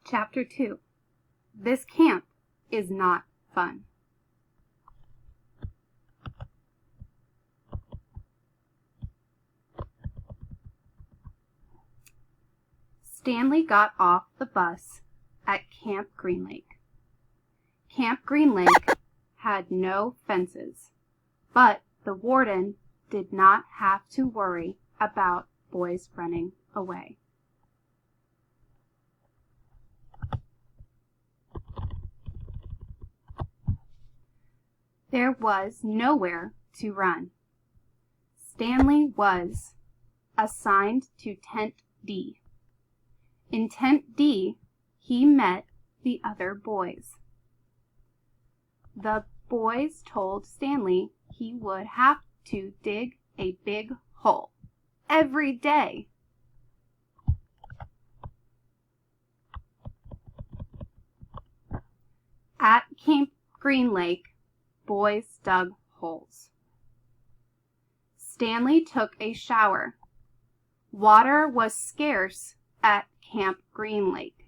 Chapter 2. This camp is not fun. Stanley got off the bus at Camp Green Lake. Camp Green Lake had no fences, but the warden did not have to worry about boys running away. There was nowhere to run. Stanley was assigned to Tent D. In Tent D, he met the other boys. The boys told Stanley he would have to dig a big hole every day. At Camp Green Lake, boys dug holes. Stanley took a shower. Water was scarce at Camp Green Lake,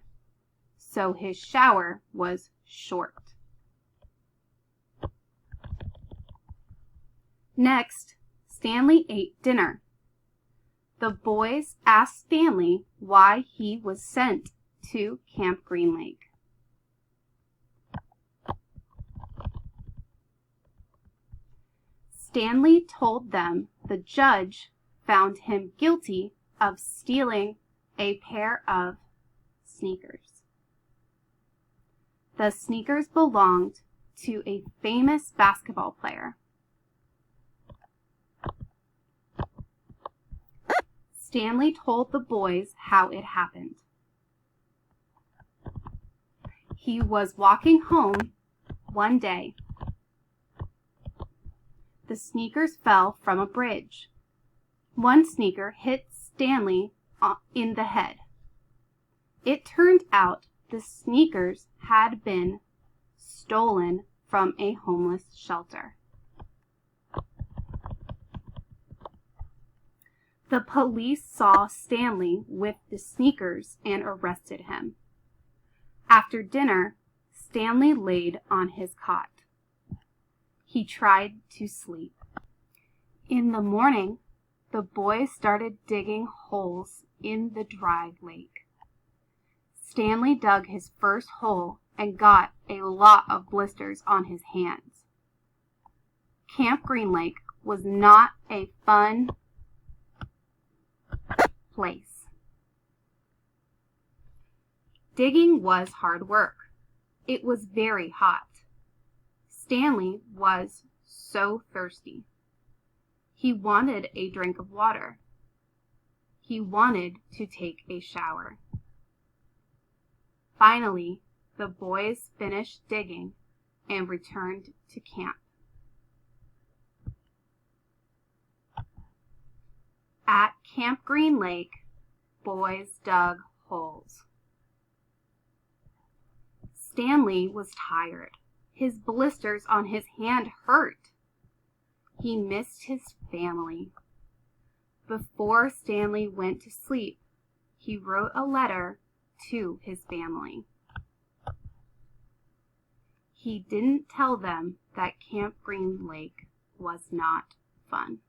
so his shower was short. Next, Stanley ate dinner. The boys asked Stanley why he was sent to Camp Green Lake. Stanley told them the judge found him guilty of stealing a pair of sneakers. The sneakers belonged to a famous basketball player. Stanley told the boys how it happened. He was walking home one day. The sneakers fell from a bridge. One sneaker hit Stanley in the head. It turned out the sneakers had been stolen from a homeless shelter. The police saw Stanley with the sneakers and arrested him. After dinner, Stanley laid on his cot. He tried to sleep. In the morning, the boys started digging holes in the dry lake. Stanley dug his first hole and got a lot of blisters on his hands. Camp Green Lake was not a fun place. Digging was hard work. It was very hot. Stanley was so thirsty. He wanted a drink of water. He wanted to take a shower. Finally, the boys finished digging and returned to camp. At Camp Green Lake, boys dug holes. Stanley was tired. His blisters on his hand hurt. He missed his family. Before Stanley went to sleep, he wrote a letter to his family. He didn't tell them that Camp Green Lake was not fun.